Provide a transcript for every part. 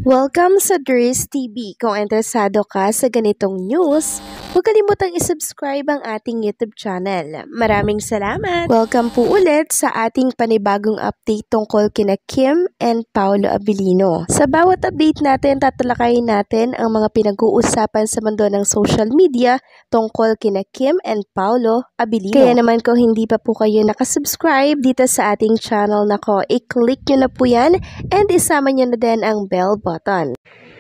Welcome sa Dris TV. Kung interesado ka sa ganitong news, huwag kalimutang isubscribe ang ating YouTube channel. Maraming salamat! Welcome po ulit sa ating panibagong update tungkol kina Kim and Paolo Abilino. Sa bawat update natin, tatalakayin natin ang mga pinag-uusapan sa mundo ng social media tungkol kina Kim and Paolo Abilino. Kaya naman kung hindi pa po kayo nakasubscribe dito sa ating channel nako, i-click nyo na po yan and isama nyo na din ang bell button.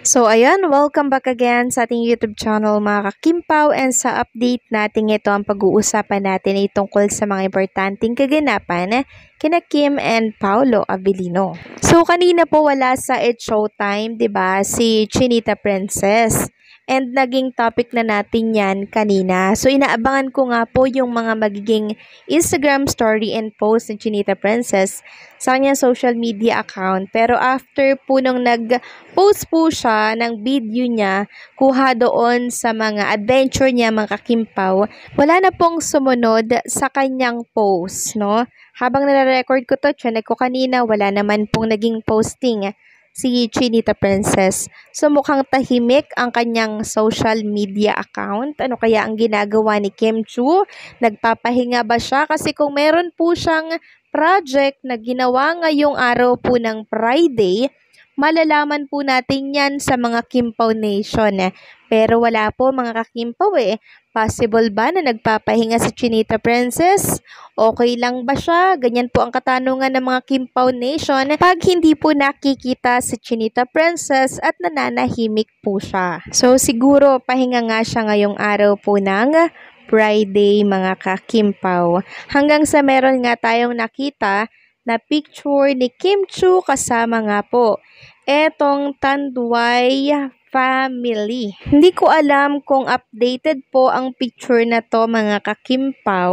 So ayan, welcome back again sa ating YouTube channel mga kakimpaw, and sa update natin ito ang pag-uusapan natin ay tungkol sa mga importanteng kaganapan kina Kim and Paolo Abilino. So kanina po wala sa It's Showtime, 'di ba, si Chinita Princess. And naging topic na natin yan kanina. So inaabangan ko nga po yung mga magiging Instagram story and post ni Chinita Princess sa kanyang social media account. Pero after po nung nag-post po siya ng video niya, kuha doon sa mga adventure niya mga kakimpaw, wala na pong sumunod sa kanyang post, no? Habang nare-record ko to, chinek ko kanina, wala naman pong naging posting si Chinita Princess. So mukhang tahimik ang kanyang social media account. Ano kaya ang ginagawa ni Kim Chiu? Nagpapahinga ba siya? Kasi kung meron po siyang project na ginawa ngayong araw po ng Friday, malalaman po natin yan sa mga Kimpaw Nation. Pero wala po mga kakimpaw eh. Possible ba na nagpapahinga si Chinita Princess? Okay lang ba siya? Ganyan po ang katanungan ng mga Kimpaw Nation pag hindi po nakikita si Chinita Princess at nananahimik po siya. So siguro pahinga nga siya ngayong araw po ng Friday mga kakimpaw. Hanggang sa meron nga tayong nakita na picture ni Kim Chiu kasama nga po etong Tanduay family. Hindi ko alam kung updated po ang picture na to mga kakimpaw,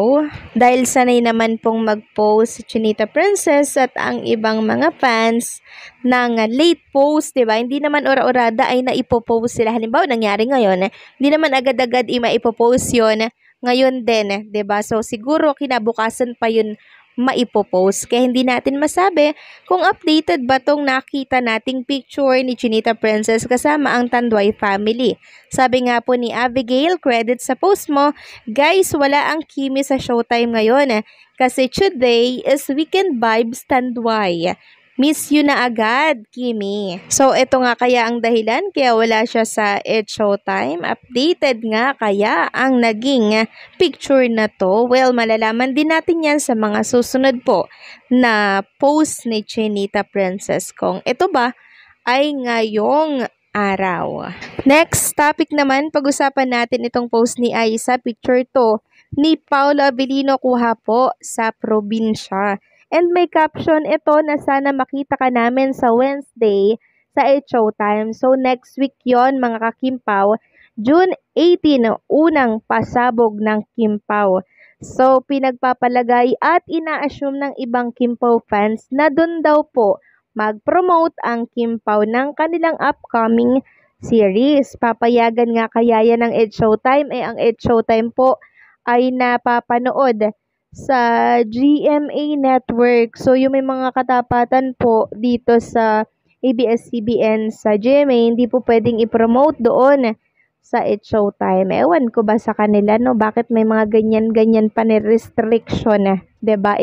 dahil sanay naman pong mag-post si Chinita Princess at ang ibang mga fans ng late post, diba? Hindi naman ora-orada ay naipopost sila. Halimbawa, nangyari ngayon, hindi naman agad-agad maipopost yun ngayon din, diba? So, siguro kinabukasan pa yun maipopost. Kaya hindi natin masabi kung updated ba tong nakita nating picture ni Chinita Princess kasama ang Tanduay family. Sabi nga po ni Abigail, credit sa post mo, guys, wala ang Kimi sa Showtime ngayon kasi today is Weekend Vibes Tanduay. Miss you na agad, Kimi. So, ito nga kaya ang dahilan kaya wala siya sa It's Showtime. Updated nga kaya ang naging picture na to. Well, malalaman din natin yan sa mga susunod po na post ni Chinita Princess kung ito ba ay ngayong araw. Next topic naman, pag-usapan natin itong post ni Aisa. Picture to ni Paolo Abilino, kuha po sa probinsya. And may caption ito na sana makita ka namin sa Wednesday sa It's Showtime. So next week yon mga kakimpaw, June 18, unang pasabog ng Kimpaw. So pinagpapalagay at ina-assume ng ibang Kimpaw fans na dun daw po mag-promote ang Kimpaw ng kanilang upcoming series. Papayagan nga kaya yan ng It's Showtime. Ang It's Showtime po ay napapanood sa GMA Network. So, yung may mga katapatan po dito sa ABS-CBN sa GMA, hindi po pwedeng i-promote doon sa It's Showtime. Ewan ko ba sa kanila, no? Bakit may mga ganyan-ganyan pa ni restriction, diba?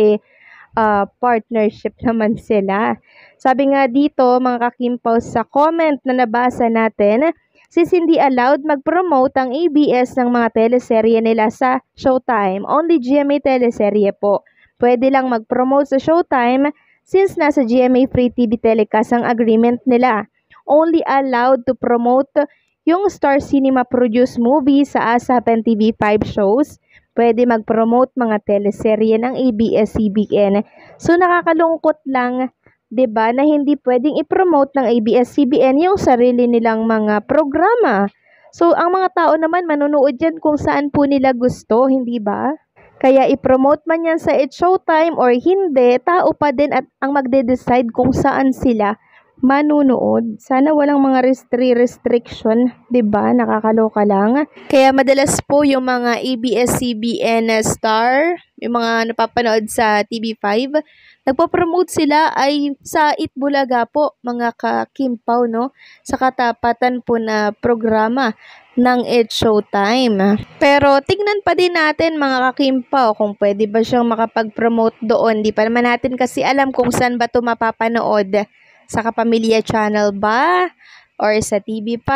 Partnership naman sila. Sabi nga dito, mga kakimpaw, sa comment na nabasa natin, since hindi allowed mag-promote ang ABS ng mga teleserye nila sa Showtime, only GMA teleserye po pwede lang mag-promote sa Showtime since nasa GMA Free TV telecast ang agreement nila. Only allowed to promote yung Star Cinema produced movie sa ASAP and TV5 shows. Pwede mag-promote mga teleserye ng ABS-CBN. So nakakalungkot lang, 'di ba, na hindi pwedeng i-promote ng ABS-CBN yung sarili nilang mga programa. So, ang mga tao naman manonood yan kung saan po nila gusto, hindi ba? Kaya i-promote man yan sa It's Showtime or hindi, tao pa din at ang magde-decide kung saan sila manunood. Sana walang mga restriction, 'di ba? Nakakaloka lang. Kaya madalas po yung mga ABS-CBN star, yung mga napapanood sa TV5, nagpo-promote sila ay sa Itbulaga po, mga ka-Kimpaw, no? Sa katapatan po na programa ng It's Showtime. Pero tignan pa din natin mga ka-Kimpaw kung pwede ba siyang makapag-promote doon. Di pa naman natin kasi alam kung saan ba ito mapapanood. Sa Kapamilya Channel ba? Or sa TV5?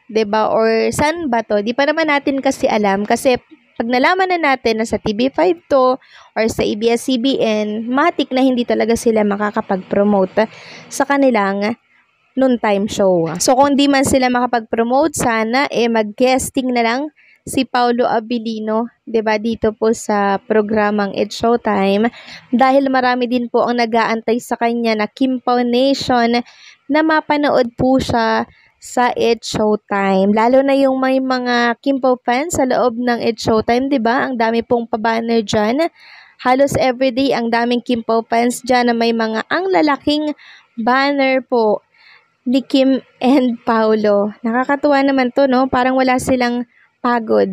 'Di ba? Or saan ba to? Di pa naman natin kasi alam kasi pag nalaman na natin na sa TV5 to or sa ABS-CBN, matik na hindi talaga sila makakapag-promote sa kanilang noontime show. So kung di man sila makapag-promote, sana mag-guesting na lang si Paulo Abilino, 'di ba, dito po sa programang It's Showtime dahil marami din po ang nag-aantay sa kanya na Kimpaw Nation na mapanood po siya sa It's Showtime. Lalo na yung may mga Kimpaw fans sa loob ng It's Showtime, 'di ba? Ang dami pong pa-banner diyan. Halos everyday ang daming Kimpaw fans diyan na may mga ang lalaking banner po ni Kim and Paulo. Nakakatuwa naman to, no? Parang wala silang pagod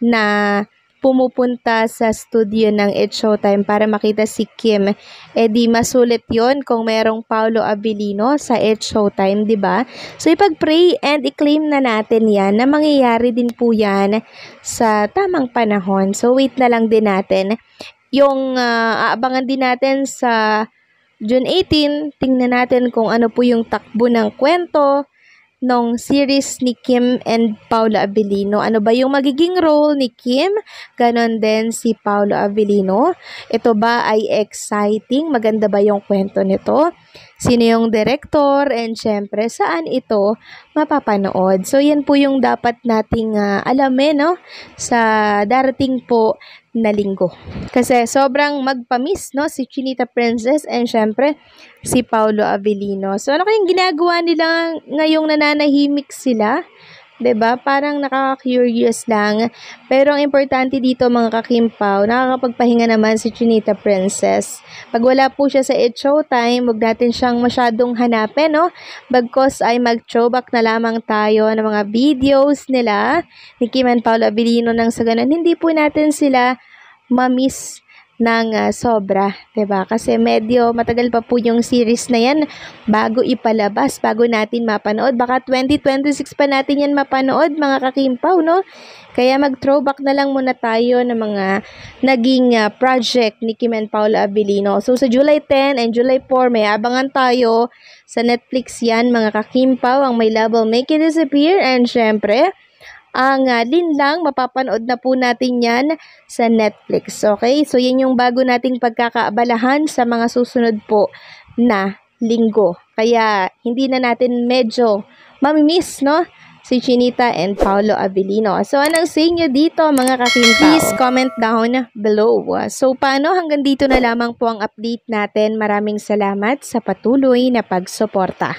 na pumupunta sa studio ng It's Showtime para makita si Kim. Di masulit yon kung merong Paulo Abilino sa It's Showtime, di ba? So ipag-pray and i-claim na natin yan na mangyayari din po yan sa tamang panahon. So wait na lang din natin. Yung aabangan din natin sa June 18, tingnan natin kung ano po yung takbo ng kwento nung series ni Kim and Paulo Abilino. Ano ba yung magiging role ni Kim? Ganon din si Paulo Abilino. Ito ba ay exciting? Maganda ba yung kwento nito? Sino yung director? And syempre, saan ito mapapanood? So, yan po yung dapat nating alamin, no? Sa darating po na linggo. Kasi sobrang magpa-miss, no? Si Chinita Princess and syempre, si Paulo Abilino. So, ano kayang ginagawa nila ngayong nananahimik sila? 'Di ba? Parang nakaka-curious lang. Pero ang importante dito mga kakimpaw, nakakapagpahinga naman si Chinita Princess. Pag wala po siya sa It's Showtime, huwag natin siyang masyadong hanapin, no? Bagkos ay mag-throwback na lamang tayo ng mga videos nila ni Kim and Paulo Abilino nang sa ganun, hindi po natin sila ma-miss ng sobra, 'di ba? Kasi medyo matagal pa po yung series na 'yan bago ipalabas, bago natin mapanood. Baka 2026 pa natin 'yan mapanood, mga kakimpaw, no? Kaya mag-throwback na lang muna tayo ng mga naging project ni Kim and Paulo Abilino. So sa July 10 and July 4 may abangan tayo sa Netflix 'yan, mga kakimpaw, ang My Love Will Make You Disappear, and syempre ang Linlang, mapapanood na po natin yan sa Netflix. Okay? So, yan yung bago nating pagkakaabalahan sa mga susunod po na linggo. Kaya, hindi na natin medyo mamimiss, no? Si Chinita and Paulo Abilino. So, anong say nyo dito, mga kakimpaw? Please comment down below. So, paano? Hanggang dito na lamang po ang update natin. Maraming salamat sa patuloy na pagsuporta.